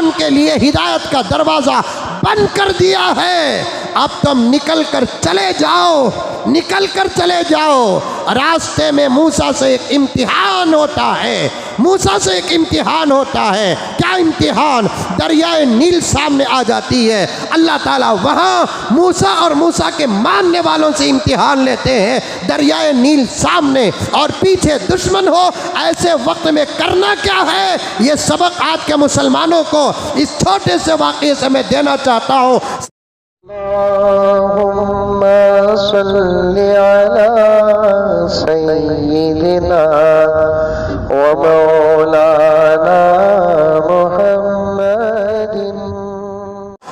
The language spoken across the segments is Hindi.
फिरौन के लिए हिदायत का दरवाज़ा बंद कर दिया है। अब तुम निकल कर चले जाओ, निकल कर चले जाओ। रास्ते में मूसा से एक इम्तिहान होता है, मूसा से एक इम्तिहान होता है। क्या इम्तिहान? दरियाए नील सामने आ जाती है। अल्लाह ताला वहाँ मूसा और मूसा के मानने वालों से इम्तिहान लेते हैं। दरियाए नील सामने और पीछे दुश्मन हो, ऐसे वक्त में करना क्या है? ये सबक आज के मुसलमानों को इस छोटे से वाक़े से मैं देना चाहता हूँ। अल्लाहुम्मा सल्लि अला सय्यिदिना व मौलाना मुहम्मदिन।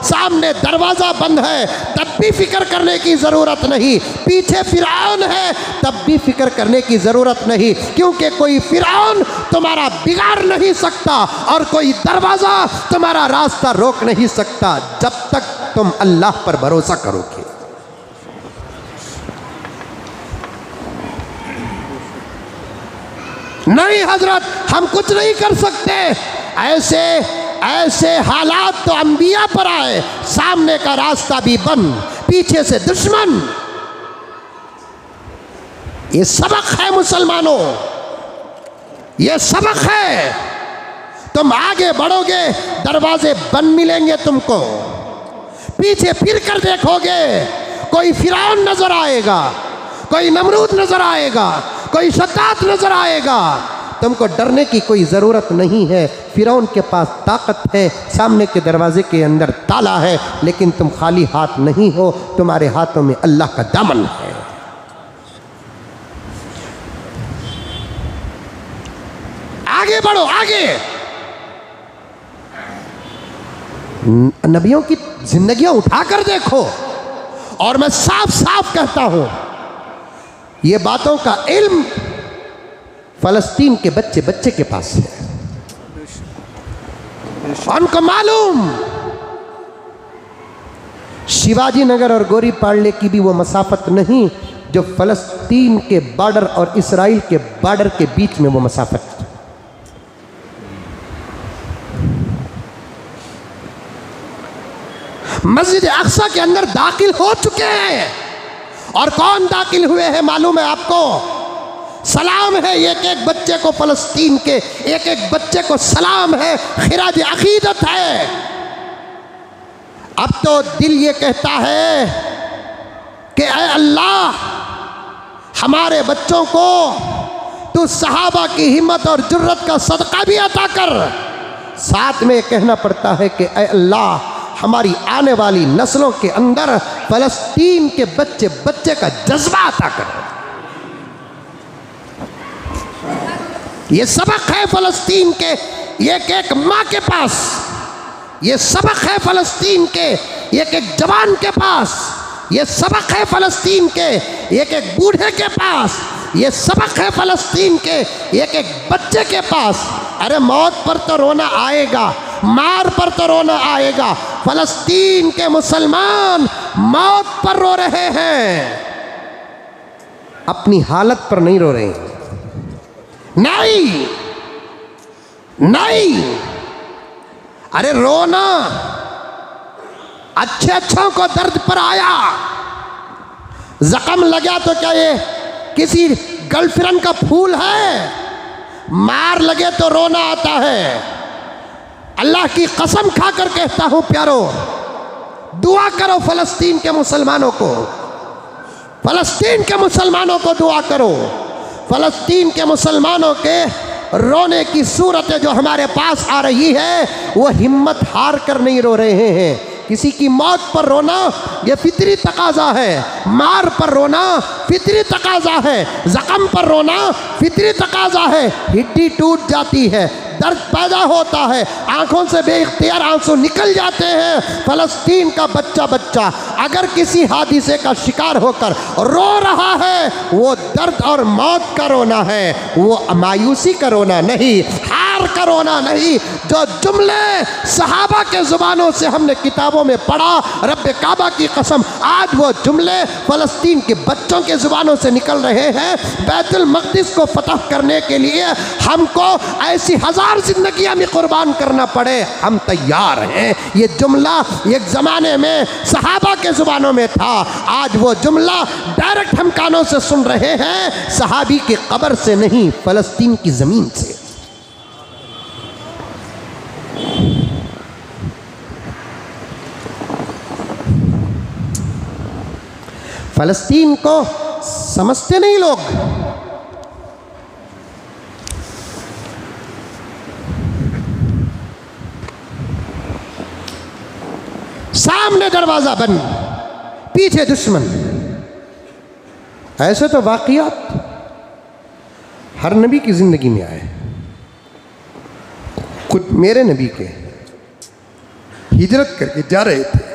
सामने दरवाज़ा बंद है तब भी फिक्र करने की ज़रूरत नहीं, पीछे फिरौन है तब भी फिक्र करने की ज़रूरत नहीं, क्योंकि कोई फिरौन तुम्हारा बिगाड़ नहीं सकता और कोई दरवाज़ा तुम्हारा रास्ता रोक नहीं सकता जब तक तुम अल्लाह पर भरोसा करोगे। नहीं हजरत, हम कुछ नहीं कर सकते। ऐसे ऐसे हालात तो अंबिया पर आए, सामने का रास्ता भी बंद, पीछे से दुश्मन। ये सबक है मुसलमानों, ये सबक है। तुम आगे बढ़ोगे, दरवाजे बंद मिलेंगे तुमको। पीछे फिर कर देखोगे, कोई फिरौन नजर आएगा, कोई नमरूद नजर आएगा, कोई शद्दाद नजर आएगा। तुमको डरने की कोई ज़रूरत नहीं है। फिरौन के पास ताकत है, सामने के दरवाजे के अंदर ताला है, लेकिन तुम खाली हाथ नहीं हो, तुम्हारे हाथों में अल्लाह का दामन है। आगे बढ़ो, आगे। नबियों की जिंदगियां उठाकर देखो, और मैं साफ साफ कहता हूं, ये बातों का इल्म फलस्तीन के बच्चे बच्चे के पास है। उनको मालूम शिवाजी नगर और गोरीपाड़ले की भी वो मसाफत नहीं जो फलस्तीन के बॉर्डर और इसराइल के बॉर्डर के बीच में वो मसाफत। मस्जिद अक्सा के अंदर दाखिल हो चुके हैं, और कौन दाखिल हुए हैं मालूम है आपको? सलाम है एक एक बच्चे को, फलस्तीन के एक एक बच्चे को सलाम है, खिराज अकीदत है। अब तो दिल ये कहता है कि ऐ अल्लाह, हमारे बच्चों को तू सहाबा की हिम्मत और जुर्रत का सदका भी अता कर। साथ में कहना पड़ता है कि ऐ अल्लाह, हमारी आने वाली नस्लों के अंदर फलस्तीन के बच्चे बच्चे का जज्बा अता कर। ये सबक है फलस्तीन के एक एक माँ के पास, ये सबक है फलस्तीन के एक एक जवान के पास, ये सबक है फलस्तीन के एक एक बूढ़े के पास, ये सबक है फलस्तीन के एक एक बच्चे के पास। अरे मौत पर तो रोना आएगा, मार पर तो रोना आएगा। फलस्तीन के मुसलमान मौत पर रो रहे हैं, अपनी हालत पर नहीं रो रहे हैं। नहीं नहीं, अरे रोना अच्छे अच्छों को दर्द पर आया, जख्म लगा तो क्या ये किसी गर्लफ्रेंड का फूल है? मार लगे तो रोना आता है। अल्लाह की कसम खाकर कहता हूं प्यारो, दुआ करो फलस्तीन के मुसलमानों को, फलस्तीन के मुसलमानों को दुआ करो। फलस्तीन के मुसलमानों के रोने की सूरत जो हमारे पास आ रही है, वो हिम्मत हार कर नहीं रो रहे हैं। किसी की मौत पर रोना ये फितरी तकाजा है, मार पर रोना फितरी तकाजा है, जख्म पर रोना फितरी तकाजा है। हड्डी टूट जाती है, दर्द पैदा होता है, आंखों से बेइख्तियार आंसू निकल जाते हैं। फलस्तीन का बच्चा बच्चा अगर किसी हादिसे का शिकार होकर रो रहा है, वो दर्द और मौत का रोना है, वो मायूसी का रोना नहीं, हार तैयार का रोना नहीं, जो जुमले सहाबा के ज़ुबानों से हमने किताबों में पढ़ा, रब काबा की कसम आज वो जुमले फ़लस्तीन के बच्चों के ज़ुबानों से निकल रहे हैं। बैतुल मक़दिस को फ़तह करने के लिए हमको ऐसी 1000 ज़िंदगियाँ भी कुर्बान करना पड़े, हम तैयार हैं। ये जुमला एक ज़माने में सहाबा के ज़ुबानों में था, आज वो जुमला डायरेक्ट हम कानों से सुन रहे हैं, सहाबी की कब्र से नहीं, फ़लस्तीन की ज़मीन से। फ़लस्तीन को समझते नहीं लोग। सामने दरवाज़ा बंद, पीछे दुश्मन। ऐसे तो वाक़ियात हर नबी की ज़िंदगी में आए। खुद मेरे नबी के हिजरत करके जा रहे थे,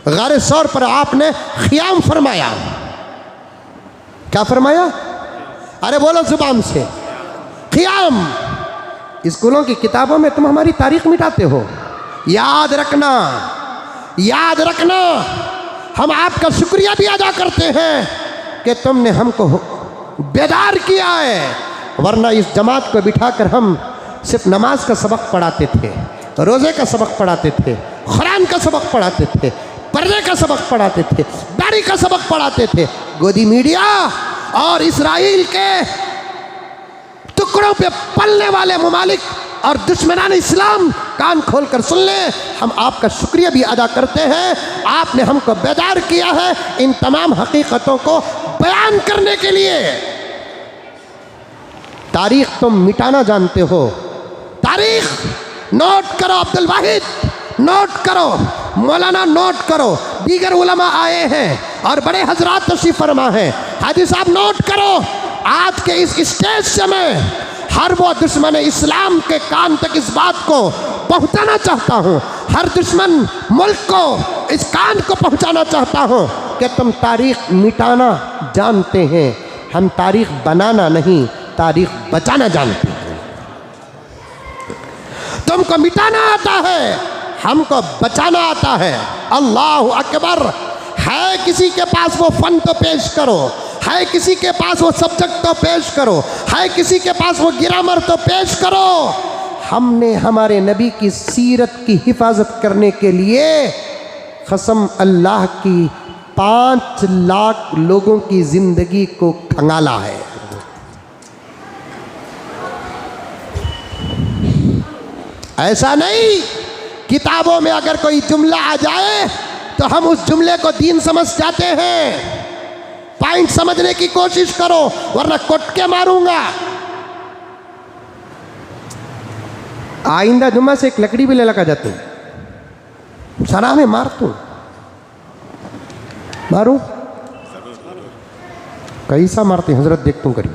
गारे सौर पर आपने ख़ियाम फरमाया। क्या फरमाया? अरे बोलो ज़ुबान से, ख़ियाम। स्कूलों की किताबों में तुम हमारी तारीख़ मिटाते हो। याद रखना, याद रखना, हम आपका शुक्रिया भी अदा करते हैं कि तुमने हमको बेदार किया है, वरना इस जमात को बिठाकर हम सिर्फ नमाज का सबक पढ़ाते थे, रोज़े का सबक पढ़ाते थे, कुरान का सबक पढ़ाते थे, पर्दे का सबक पढ़ाते थे, दाढ़ी का सबक पढ़ाते थे। गोदी मीडिया और इसराइल के टुकड़ों पे पलने वाले मुमालिक और दुश्मनान इस्लाम कान खोल कर सुन लें, हम आपका शुक्रिया भी अदा करते हैं। आपने हमको बेदार किया है इन तमाम हकीकतों को बयान करने के लिए। तारीख तुम मिटाना जानते हो, तारीख नोट करो, अब्दुल वाहिद नोट करो, मौलाना नोट करो, दीगर उलमा आए हैं और बड़े हजरात तशरीफ फरमा हैं, हाजी साहब नोट करो। आज के इस स्टेज से मैं हर वो दुश्मन इस्लाम के कान तक इस बात को पहुंचाना चाहता हूं, हर दुश्मन मुल्क को इस कान को पहुंचाना चाहता हूं कि तुम तारीख मिटाना जानते हैं, हम तारीख बनाना नहीं, तारीख बचाना जानते हैं। तुमको मिटाना आता है, हमको बचाना आता है। अल्लाह अकबर। है किसी के पास वो फन तो पेश करो, है किसी के पास वो सब्जेक्ट तो पेश करो, है किसी के पास वो ग्रामर तो पेश करो। हमने हमारे नबी की सीरत की हिफाजत करने के लिए कसम अल्लाह की 5 लाख लोगों की ज़िंदगी को खंगाला है। ऐसा नहीं किताबों में अगर कोई जुमला आ जाए तो हम उस जुमले को दीन समझ जाते हैं। पॉइंट समझने की कोशिश करो, वरना कुट के मारूंगा। आइंदा जुम्मा से एक लकड़ी भी ले लगा जाते हैं, सरा में मार तू मारू, कैसा मारते हजरत देख तू करी,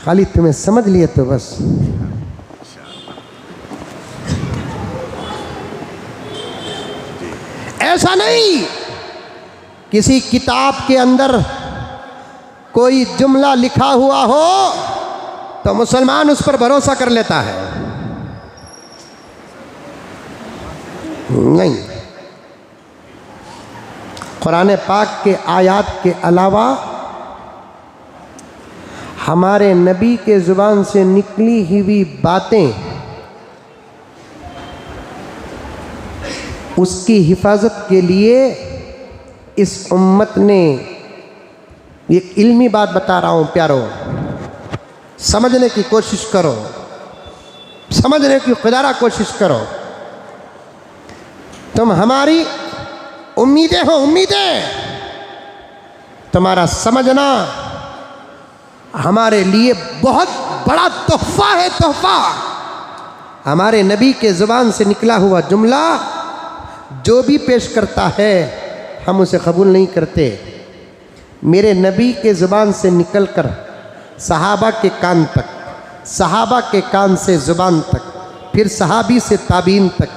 खाली तुम्हें समझ लिए तो बस। ऐसा नहीं किसी किताब के अंदर कोई जुमला लिखा हुआ हो तो मुसलमान उस पर भरोसा कर लेता है, नहीं। कुरान पाक के आयत के अलावा हमारे नबी के ज़ुबान से निकली हुई बातें उसकी हिफाजत के लिए इस उम्मत ने, एक इल्मी बात बता रहा हूँ प्यारो, समझने की कोशिश करो, समझने की खुदारा कोशिश करो। तुम हमारी उम्मीदें हो, उम्मीदें, तुम्हारा समझना हमारे लिए बहुत बड़ा तोहफा है, तोहफा। हमारे नबी के ज़ुबान से निकला हुआ जुमला जो भी पेश करता है हम उसे कबूल नहीं करते। मेरे नबी के ज़ुबान से निकलकर सहाबा के कान तक, सहाबा के कान से ज़ुबान तक, फिर सहाबी से ताबीन तक,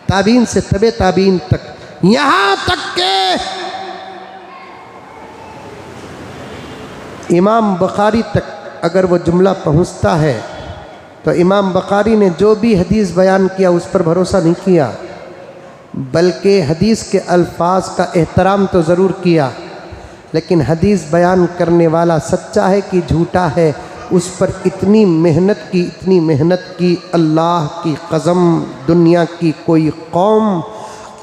ताबीन से तबे ताबीन तक, यहाँ तक के इमाम बुखारी तक, अगर वो जुमला पहुंचता है तो इमाम बुखारी ने जो भी हदीस बयान किया उस पर भरोसा नहीं किया, बल्कि हदीस के अल्फाज का एहतराम तो ज़रूर किया, लेकिन हदीस बयान करने वाला सच्चा है कि झूठा है उस पर इतनी मेहनत की, अल्लाह की कसम दुनिया की कोई कौम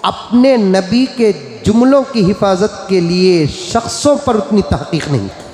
अपने नबी के जुमलों की हिफाजत के लिए शख्सों पर उतनी तहकीक नहीं की।